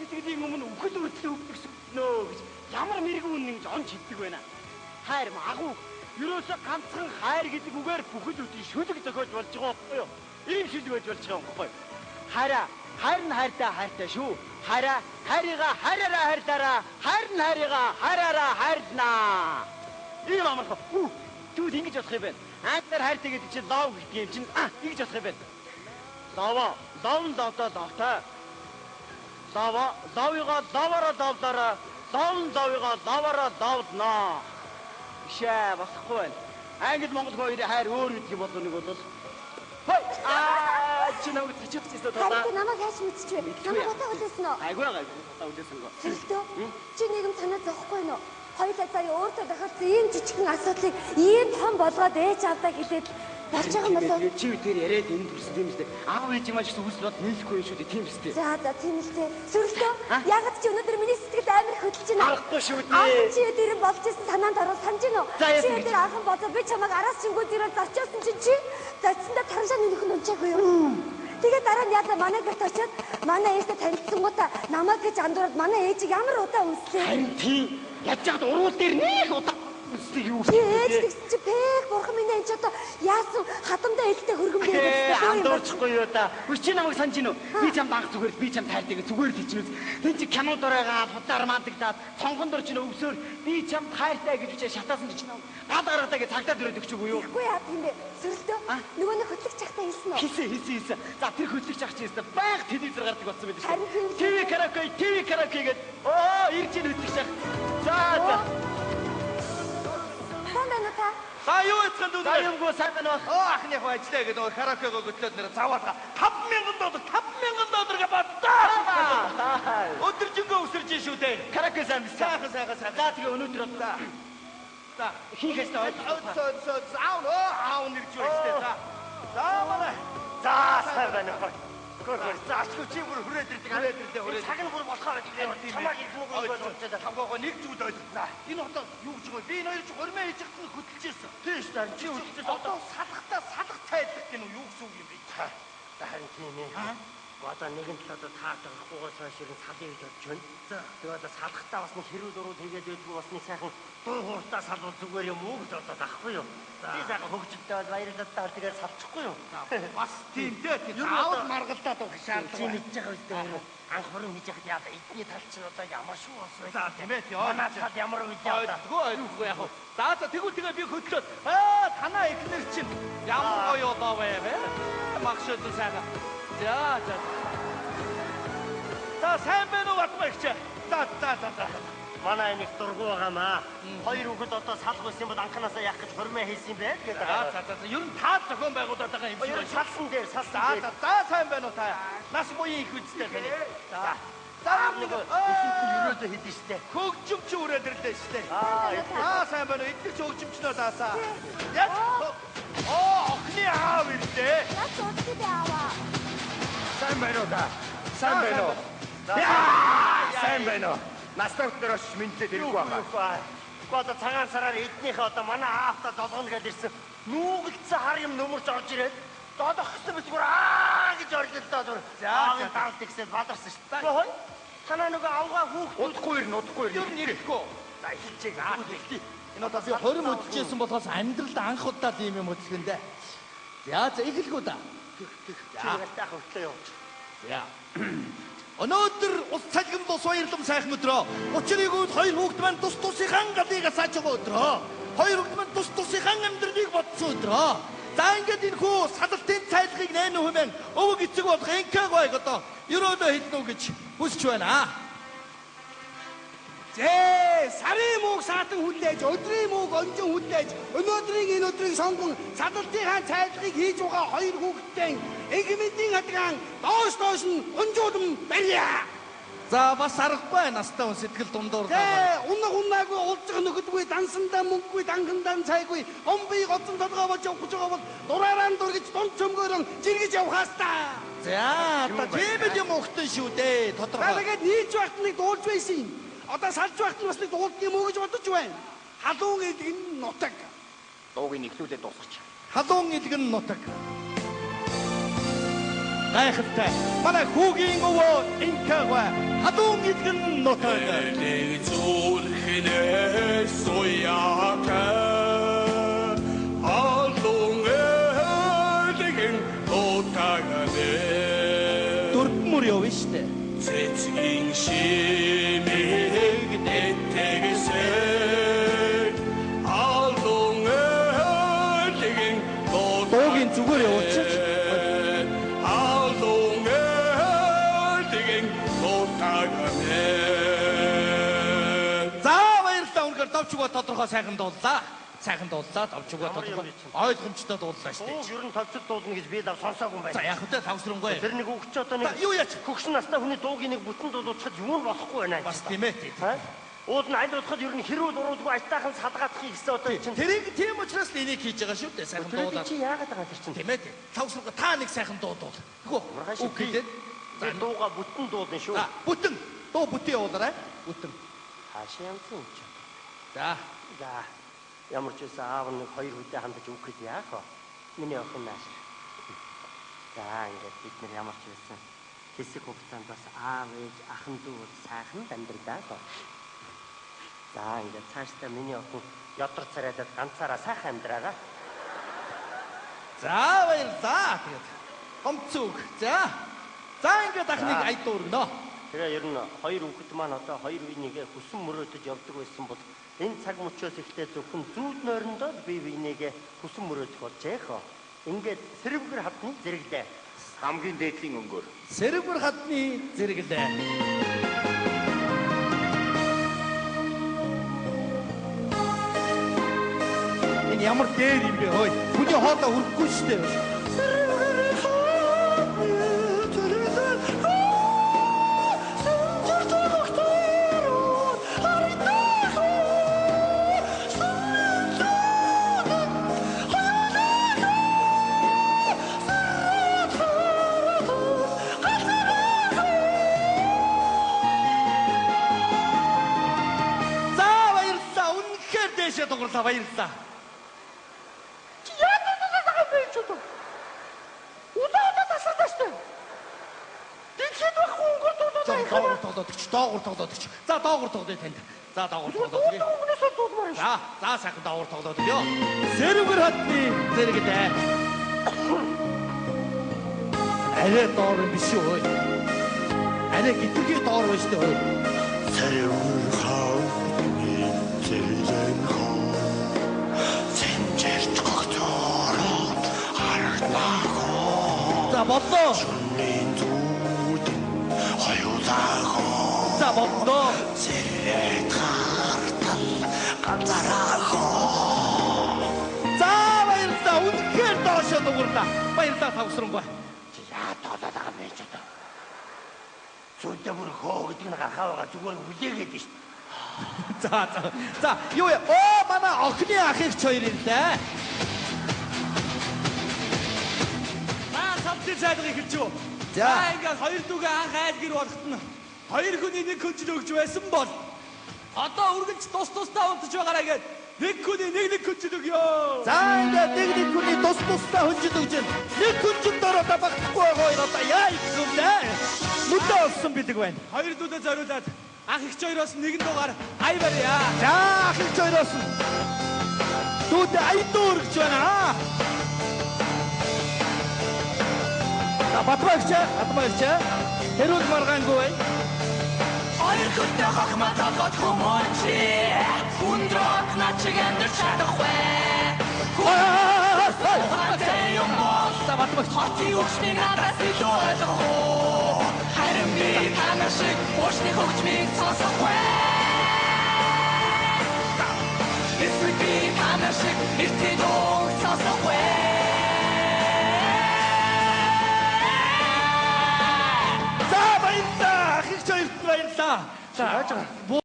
идэглийн өмнө үхэл үртлээ өвдөгснөө гэж ямар мэрэгэн үнэн гэж он чиддэг байна. Хайр магуу. Ерөөсө ганцхан хайр гэдэг үгээр бүхэл бүтэн шүлэг зохиож болж байгаа байхгүй юу? Ийм шүлэг байж болж байгаа юм байхгүй юу? Хайр нь хайртай шүү. Хайрыгаа хайраараа хайрлаараа, хайр нь хайрыгаа хайраараа хайрлнаа. Ийм амарх. Түүд ингэж болох юм байна. Англиар хайртай гэдэг чинь love гэдэг юм чинь ингэж болох юм байна. Ловтой. Ловыгаа ловараа ловлаараа, ловыгаа ловараа ловлнаа. Ишээ болохгүй байна. Англи Монгол хоёрын хайр өөр гэдэг юм болов нэг бол. Хой! Чи намайг таччихсан тоо. Харин намайг хайш мэдчихвэ. Намайг утаа хүлээсэн үү? Айгүй утаа хүлээсэн гоо. Сэрэлтөө. Чи нэгэн санаа зовхгүй нөө. Хоёулаа сая өөртөө дахиад ийм жижигхэн асуудлыг ийм том болгоод ээж авдаа хэлээд болж байгаа юм болов. Чи үгээр яриад энэ төрсөн юм шүү дээ. Аав ээж юм аашгүй хүсэл бод нийлэхгүй юм шүү дээ. Тийм шүү дээ. За тийм л дээ. Сэрэлтөө. Ягаад чи өнөөдөр миний сэтгэлд амар хөдөлж байна. Аргагүй шүү дээ. Чи өдөр болж исэн санаанд орол санаж гинөө. Чи өдөр анхан бодоо би чамайг араас шингүүд ирээд зарчуулсан чи зочсондоо тараншаа нөлөх нь унчаагүй юу? Тэгээ дараа нь яалаа манай гэрт очиод манай ээжтэй танилцсангуудаа намайг гэж андуураад манай ээжийг ямар удаа үнслээ. Харин тийм яаж яад уруул дээр нэг удаа үнслээ юу вэ? Ээж гэсэн чи пек бурхан минь энэ ч одоо яасан хатамдаа ээлтэй хөргөн бий. Андуурчихгүй юу да. Үгүй чи намайг санаж гинөө. Би чамд анх зүгээр би чамд хайртай гэж зүгээр л хэлчихнэ. Тэн чи кинод оройгаа футаар мандагдаад цонгонд орж ин өвсөөр би чамд хайртай гэж үчээ шатаасан гэж наа. Гад гаргадаг гэж цагтаа дөрөд өгчгүй юу? Үгүй яа тийм бэ. Сэрэлтөө. Нөгөө нэг хөтлөгч ахтай хэлсэн үү? Хийсэн. За тэр хөтлөгч ах чи өстө баяг телевизээр гардаг болсон байдаг шүү. ТV караоке гэдэг. Ирж ин хөтлөгч ах. За. Сайн та. За юу яцхан дүү? За юмгүй сайн байна уу? Ахны хаваачлаа гэдэг нөгөө караокего готлоод нэр заваалга 5,000 доллар гэж бодлоо. Өдөржингөө өсөрж шүү дээ. Караоке сайн биш. Сайхан. За тэгээ өнөөдөр За хийхээс аав нэрж байна. За манай. За сайн байна уу? Заашгүй чи бүр хүрээд ирдэг. Цаг нь бүр болохоор чамайг их нүг ойлгуулчихсан. Хамгаагаа нэг зүйл ойлгосон. Энэ одоо юу гэж байгаа вэ? Би энэ хоёр ч хормоо хийж чадсан нь хөдөлж ирсэн. Тийм шүү дээ. Чи хөдөлж одоо салах цайдлах гэх нь юу гэсэн үг юм бэ? Харин тийм ээ. Одоо нэгэн талаа таарч байгахгүйгээс хойш ирэн салъя гэж бодож байна. За тэгээ одоо салахтаа бас нэг хэрүүл урууд хийгээд байдгүй бас нэг сайхан дуу хууртаа салвал зүгээр юм уу гэж бодоод ахгүй юу? Би сайхан хөгжилтэй бол баярлалаа тэгээд салчихгүй юу? Бас тийм дээ. Аавд маргалдаад байх шаардлага. Чи мэдж байгаа үстэй. Анх хорон хийж яхад яа эдний тал чинь одоо ямар шүү бас вэ? За тийм ээ. Манай тал ямар үе яа. Ойлгохгүй яг. За тэгвэл би хөдлөөд танаа эхнэр чинь ямар гоё одоо вэ? Магшаад сайхан. За. За сайн байна уу Батбагч? За. Манай нэг дургу байгаамаа. Хоёр хүүхэд одоо салах байсан бол анханасаа яах гэж хормоо хийсэн юм бэ гэдэг. За. Ер нь таа зохион байгуулаад байгаа юм шиг байна. Салсан дээр. За сайн байна уу та? Нас буян их үстэй тань. За нэг ихэнх нь юрөөдөө хийдэж штэ. Хөгжимч үрээд ирлээ штэ. Сайн байна уу? Эдгээр ч хөгжимчнөө даасаа. Яг охны аав ирлээ. Яг охны ааваа. Сайн байна уу та? Сайн байна уу? Сайн байна уу? Настаа өтөрөш мэдээд ирэхгүй байгаа. Одоо цагаан сараар эднийхээ одоо манай аавтаа долгоно гэж ирсэн. Нүүгэлцсэн хар юм нөмөрч орж ирээд додох гэсэн битгүүр гэж орлоо доо. Аавын таалт ихсэл бадарсан шүү дээ. Хөөе. Танаа нөгөө авгаа хүүхдүүд удахгүй ер нь ирэхгүй. За хэлчихээ. Энэ одоо би 20 мөдөжсэн болохоос амьдралд анх удаа ийм юм хөдөлгөндөө. За эхэлгүү да. Яагаад хөтлөө юу? За. Өнөөдөр ус цалгин бос баярлам сайхан өдрөө. Учрыг үл хоёр хүүхэд маань тус тусынхан гадыг асааж байгаа өдрөө. Хоёр хүүхэд маань тус тусынхан амьдралыг бодсон өдрөө. За ингээд энэ хүү салалтын цайлгыг нэн хүмэн өвөг эцэг болох энкэг байг одоо ерөөлөө хэлнэ гэж хүсэж байна. Сарын мууг саатан хүлээж, өдрийн мууг онжин хүлээж, өнөөдрийн энэ өдрийг сонгон салалтынхаа цайлгыг хийж байгаа хоёр хүүхэдтэй инхмэдийн хадгаан доош нь унжуулан барья. За бас аргагүй настай хүн сэтгэл дундуурлаа. Унаагүй уулзах нөхөдгүй, дансандаа мөнгөгүй, дангандаа цайгүй, гомбий гоцон толгоо болж явах гэж байгаа бол дураараа дургиж дунд цөмгөөрөн жиргэж явахаас та. За одоо тийм юм өгтөн шүү дээ. Тодорхой. Тэгээд нийлж байхад нэг дуулж байсан юм. Одоо салж байхад бас нэг дуулт юм уу гэж бодож байна. Халуун илгэн нутаг. Дуугийн нэглүүлээд дуусгач. Халуун илгэн нутаг. гайхалтай. Манай хүүгийн өвөө инкагва хадуун идгэн нотойд. Нэг зүрхнээс суяка алун элгэн нотагане. Дурдмөр явна штэ. Цэцгийн шимийг нэтэгсээ алун элгэн нотагане. Дуугийн зүгээр явуулчих. Товчгоо тодорхой сайхан дууллаа. Сайхан дууллаа. Товчгоо тодорхой ойлгомжтой дууллаа шүү дээ. Ер нь товчд дуулна гэж би лав сонсоогүй юм байна. За яг хөтэ тавсрангуй. Тэр нэг өгч одоо нэг юу яач? хөгшин настай хүний дуугийн нэг бүтэн дуулуучхад юу болохгүй байна. Бас тийм ээ. Ууд нь аль болоход ер нь хэрүүл уруулгүй ажтайхан салгаадахыг гэсэн одоо чинь. Тэрийг тийм учраас л энийг хийж байгаа шүү дээ. Сайхан дуулаа. Чи яагаад байгаа тэр чинь? Тийм ээ. Тавсрангуй та нэг сайхан дуудуул. Хөө. Үгүй дээ. За дууга бүтэн дуулна шүү. Бүтэн. Дуу бүтэн явуулаарай. Бүтэн. Хаашаа юмсан юм чи? За. За. Ямар ч үсэн аав нэг хоёр хүнтэй хандаж өгөх яах вэ? Миний охин нааш. За ингээд бид нар ямар ч үсэн хэсэг хугацаанд бас аав ээж ахын дүү сайхан амьдралаа. За ингээд цаашдаа миний охин ядар царайдад ганцаараа сайхан амьдраагаа. За баярлаа. Тэгээд гомцог. За. За ингээд ахныг аяд дуурна. Тэгээ ер нь хоёр хүүхэд маань одоо хоёр үеийнхээ хүсэн мөрөөдөж явдаг байсан бол энэ цаг мөчөөс ихтэй зөвхөн зүүд нойрондоо бие биенийгээ хүсэн мөрөөдөх болжээ хөө. Ингээд сэрвгэр хатны зэрэглээ. Хамгийн дээдлийн өнгөөр. Сэрвгэр хатны зэрэглээ. Энэ ямар дээр юм бэ хөөе. Хүний хоолой хүрхгүй шүү дээ. Тоглолоо баярлалаа. Чи яа байгаа бэ ч удаа. Удаа тасардаа штэ. Дийхэд байхгүй өнгөр дуудаад доогуур тоглоод. За доогуур тоглоё танд. За доогуур тоглоод. За сайхан доогуур тоглоод ёо. Сэрвгэр хатны зэрэгтэй. Арай доор юм биш үү? Арай гитэргийн доор байна штэ хөөе. Сэрвгэр хатны зэрэгтэй. За боллоо. Шүнийн зүудэн хоёулаахоо. За боллоо. Зэрэг хартал ганцаарахоо. За баярлалаа. Үнэхээр доошоо дугурлаа. Баярлалаа тавсрангуй. Чи яа тоолоод байгаа юм бэ ч одоо. Зүудээ бүр хөө гэдэг нь гарахаа байгаа зүгээр хүлээгээд шүү. За юу яа? Оо манай охины ах их хоёр ирлээ. Сайдыг хэлж юу. За ингээд хоёр дүүгээ анх айл гэр болохт нь хоёр хүний нэг хөнжил өгч байсан бол одоо үргэлж тусдаа унтж байгаараа гээд нэг хүний нэг хөнжил өгье. За ингээд нэг хүний тусдаа хөнжил өгч нэг хөнжилд ороод багтахгүй байгаа хоёр одоо яа юм бэ? Нүдээ олсон бидэг байна. Хоёр дүүгээ зориулаад ах их хоёроос нэгэн дугаар ай барья. За ах их хоёроос дүүгээ ай дүүргэж байна. Батбагч хэрүүл маргаангүй бай. Хоёр хүнтэй хахматаад хүмүүчи хүндрот начигэн чадахгүй. Хөөе юм бол батбагч хати өчний надаас илүү ойлгох. Харин би танаа шиг өчний хөгжмийг сонсохгүй. Эсвэл би танаа шиг эртний дуу сонсохгүй. Баярлалаа.